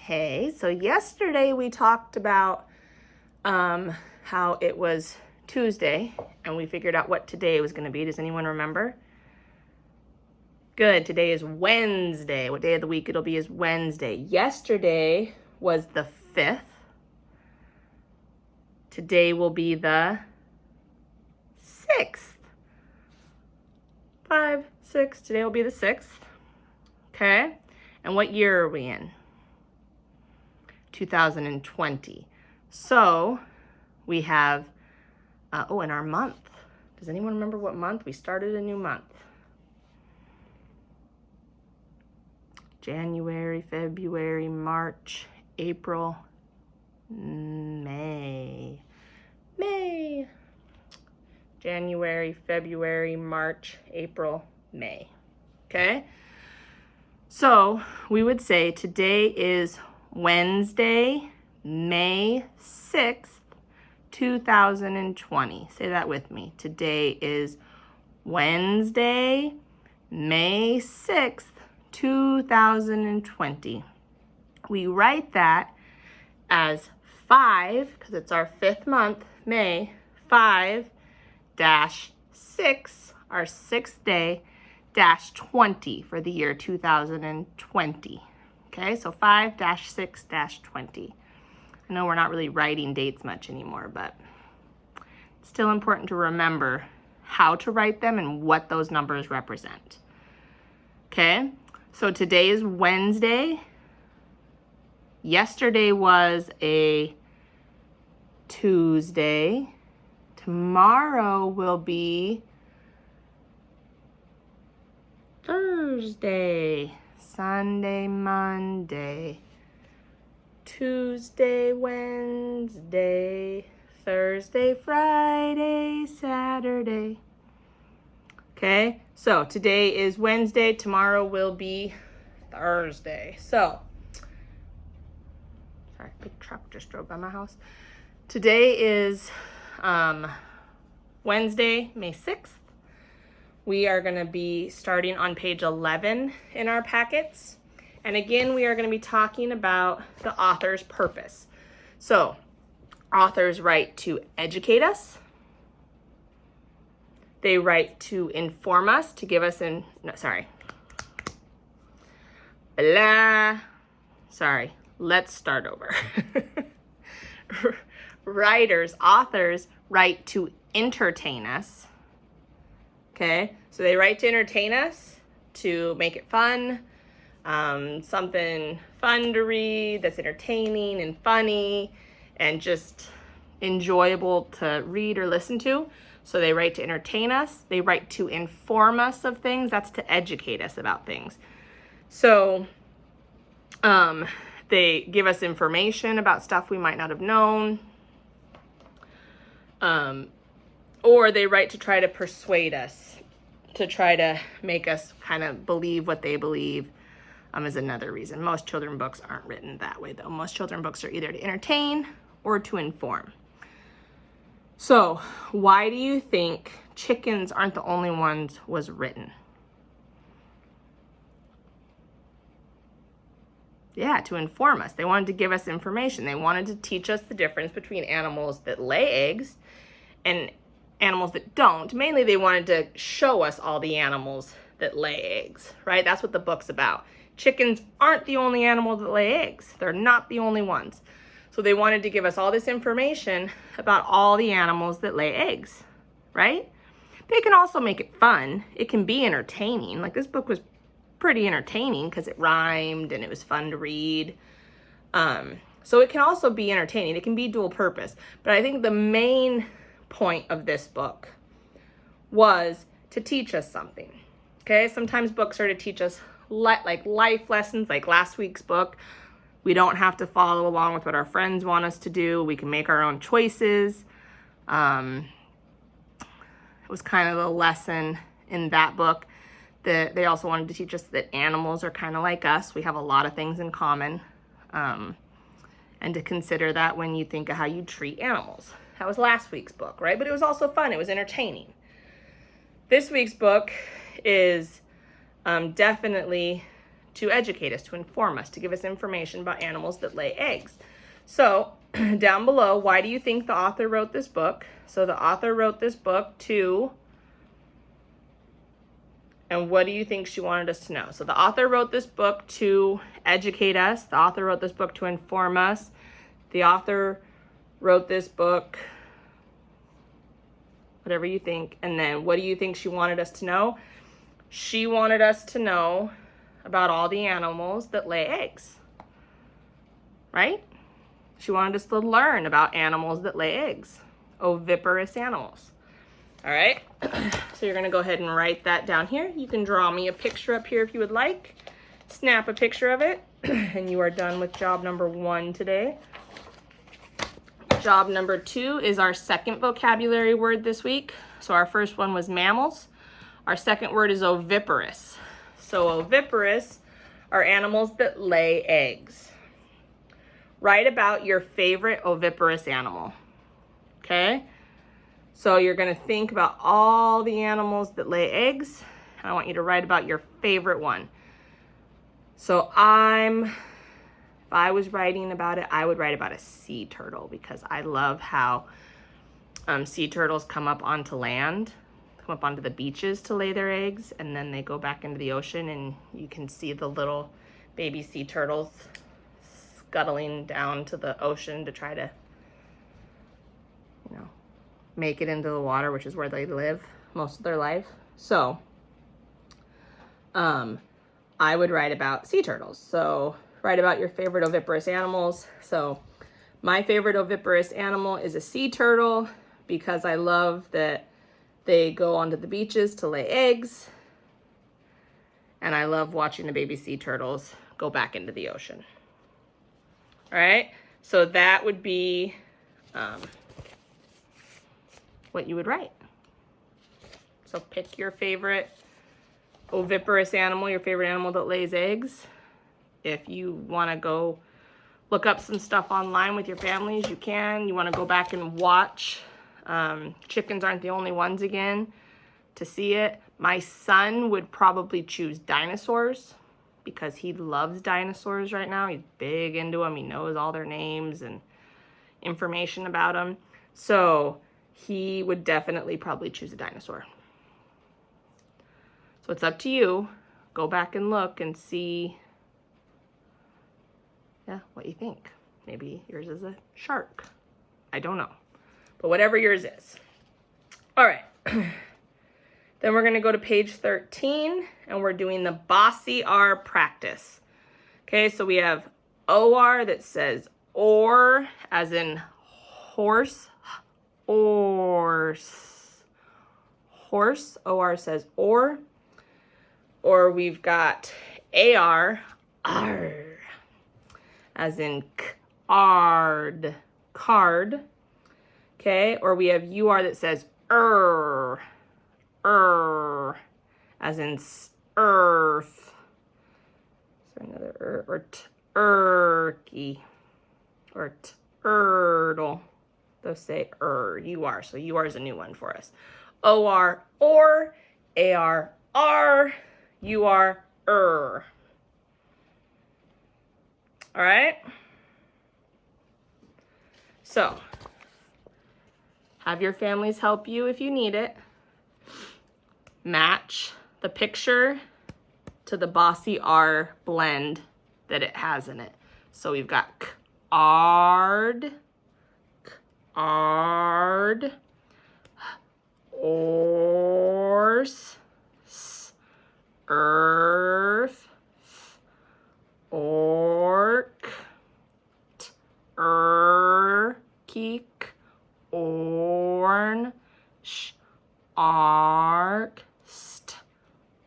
Okay, so yesterday we talked about how it was Tuesday and we figured out what today was going to be. Does anyone remember? Good, today is Wednesday. What day of the week it'll be is Wednesday. Yesterday was the 5th. Today will be the 6th. 5, 6, today will be the 6th. Okay, and what year are we in? 2020. So we have, in our month. Does anyone remember what month? We started a new month. January, February, March, April, May. January, February, March, April, May. Okay? So we would say today is Wednesday, May 6th, 2020. Say that with me. Today is Wednesday, May 6th, 2020. We write that as 5, because it's our 5th month, May, 5-6, our 6th day, -20 for the year 2020. Okay, so 5-6-20. I know we're not really writing dates much anymore, but it's still important to remember how to write them and what those numbers represent. Okay, so today is Wednesday. Yesterday was a Tuesday. Tomorrow will be Thursday, Sunday, Monday, Tuesday, Wednesday, Thursday, Friday, Saturday. Okay, so today is Wednesday, tomorrow will be Thursday. So, sorry, big truck just drove by my house. Today is Wednesday, May 6th. We are going to be starting on page 11 in our packets. And again, we are going to be talking about the author's purpose. So, authors write to educate us. They write to inform us, to give us let's start over. Authors write to entertain us. Okay, so they write to entertain us, to make it fun, something fun to read that's entertaining and funny and just enjoyable to read or listen to. So they write to entertain us. They write to inform us of things. That's to educate us about things. So they give us information about stuff we might not have known. Or they write to try to persuade us, to try to make us kind of believe what they believe, is another reason. Most children books aren't written that way, though. Most children books are either to entertain or to inform. So, why do you think Chickens Aren't the Only Ones was written? Yeah, to inform us. They wanted to give us information. They wanted to teach us the difference between animals that lay eggs and animals that don't. Mainly, they wanted to show us all the animals that lay eggs, right? That's what the book's about. Chickens aren't the only animal that lay eggs. They're not the only ones. So they wanted to give us all this information about all the animals that lay eggs, right? They can also make it fun. It can be entertaining. Like, this book was pretty entertaining because it rhymed and it was fun to read. So it can also be entertaining. It can be dual purpose. But I think the main point of this book was to teach us something. Okay, sometimes books are to teach us like life lessons, like last week's book. We don't have to follow along with what our friends want us to do. We can make our own choices. It was kind of the lesson in that book that they also wanted to teach us that animals are kind of like us. We have a lot of things in common. And to consider that when you think of how you treat animals. That was last week's book, right? But it was also fun. It was entertaining. This week's book is definitely to educate us, to inform us, to give us information about animals that lay eggs. So down below, why do you think the author wrote this book? So the author wrote this book to, and what do you think she wanted us to know? So the author wrote this book to educate us. The author wrote this book to inform us. The author wrote this book, whatever you think. And then what do you think she wanted us to know? She wanted us to know about all the animals that lay eggs, right? She wanted us to learn about animals that lay eggs, oviparous animals. All right, so you're gonna go ahead and write that down here. You can draw me a picture up here if you would like. Snap a picture of it, and you are done with job number 1 today. Job number 2 is our second vocabulary word this week. So our first one was mammals. Our second word is oviparous. So oviparous are animals that lay eggs. Write about your favorite oviparous animal, okay? So you're gonna think about all the animals that lay eggs, and I want you to write about your favorite one. So if I was writing about it, I would write about a sea turtle, because I love how sea turtles come up onto land, come up onto the beaches to lay their eggs, and then they go back into the ocean, and you can see the little baby sea turtles scuttling down to the ocean to try to, make it into the water, which is where they live most of their life. So I would write about sea turtles. So write about your favorite oviparous animals. So my favorite oviparous animal is a sea turtle, because I love that they go onto the beaches to lay eggs, and I love watching the baby sea turtles go back into the ocean. All right, so that would be what you would write. So pick your favorite oviparous animal, your favorite animal that lays eggs. If you want to go look up some stuff online with your families, you can. You want to go back and watch. Chickens aren't the only ones again to see it. My son would probably choose dinosaurs, because he loves dinosaurs right now. He's big into them. He knows all their names and information about them. So he would definitely probably choose a dinosaur. So it's up to you. Go back and look and see, what you think. Maybe yours is a shark. I don't know. But whatever yours is. All right. Then we're going to go to page 13, and we're doing the Bossy R practice. Okay, so we have OR that says or, as in horse. Horse. OR says or. Or we've got AR, ar, as in card, okay? Or we have UR that says as in earth. Is there another or turkey, or turtle? Those say UR, so UR is a new one for us. OR, or, AR, R, UR, All right? So, have your families help you if you need it. Match the picture to the Bossy R blend that it has in it. So we've got card, horse, earth, orc, turkey, orn, ark,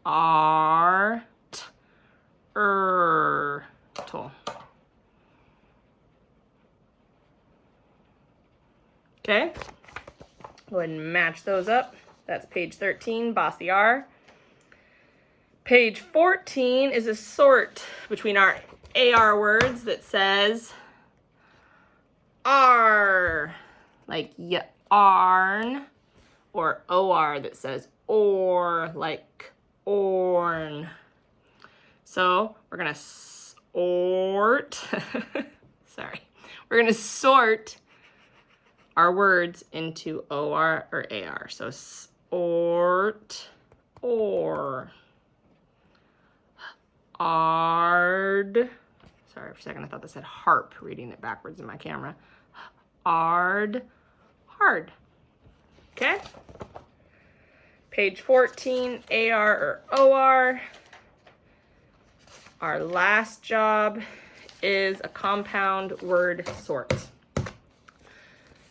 art, turtle. Okay, go ahead and match those up. That's page 13, Bossy R. Page 14 is a sort between our AR words that says R, like yarn, or OR that says or, like orn. So we're going to sort, sorry, we're going to sort our words into OR or AR. So sort, or, ard. Sorry, for a second I thought this said harp, reading it backwards in my camera. Ard, hard. Okay? Page 14, AR or OR. Our last job is a compound word sort.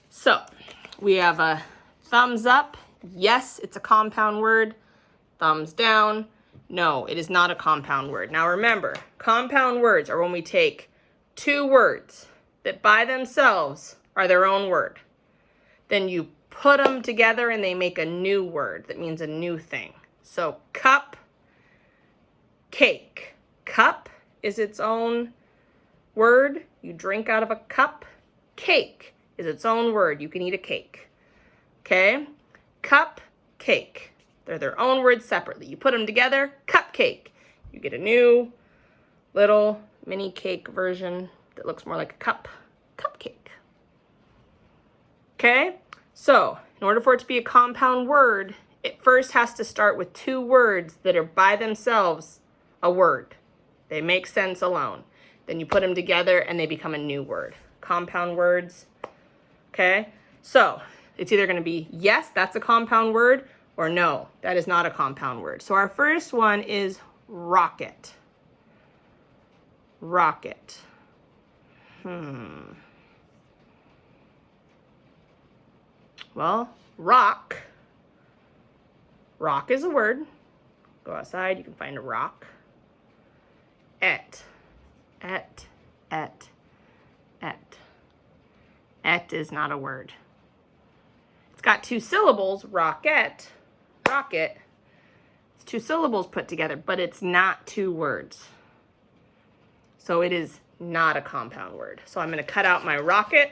So we have a thumbs up. Yes, it's a compound word. Thumbs down. No, it is not a compound word. Now remember, compound words are when we take two words that by themselves are their own word. Then you put them together and they make a new word that means a new thing. So cup, cake. Cup is its own word. You drink out of a cup. Cake is its own word. You can eat a cake. Okay? Cup, cake. They're their own words separately. You put them together, cupcake. You get a new little mini cake version that looks more like a cupcake. Okay? So, in order for it to be a compound word, it first has to start with two words that are by themselves a word. They make sense alone. Then you put them together and they become a new word. Compound words. Okay? So, it's either going to be yes, that's a compound word, or no, that is not a compound word. So our first one is rocket. Rocket. Well, rock. Rock is a word. Go outside, you can find a rock. Et. Et is not a word. It's got two syllables, rocket. Rocket. It's two syllables put together, but it's not two words. So it is not a compound word. So I'm going to cut out my rocket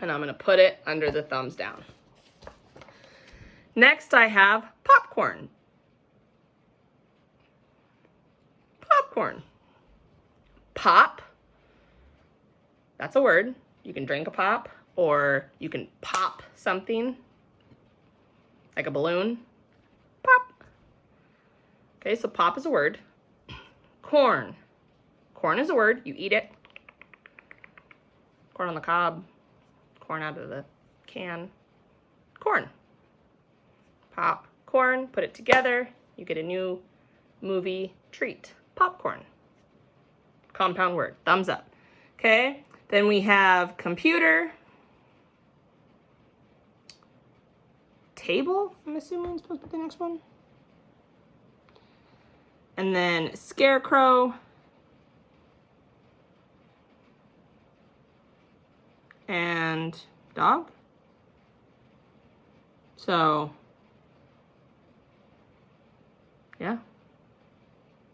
and I'm going to put it under the thumbs down. Next I have popcorn. Popcorn. Pop. That's a word. You can drink a pop or you can pop something like a balloon. Pop. Okay, so pop is a word. Corn. Corn is a word. You eat it. Corn on the cob. Corn out of the can. Corn. Pop. Corn. Put it together. You get a new movie treat. Popcorn. Compound word. Thumbs up. Okay. Then we have computer. Table, I'm assuming is supposed to be the next one. And then scarecrow. And dog. So, yeah.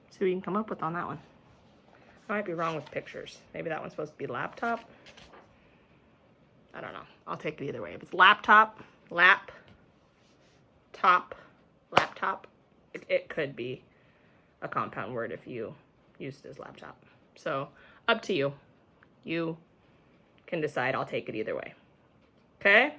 See what you can come up with on that one. I might be wrong with pictures. Maybe that one's supposed to be laptop. I don't know. I'll take it either way. If it's laptop, top, laptop, it could be a compound word if you used it as laptop. So up to you. You can decide. I'll take it either way. Okay?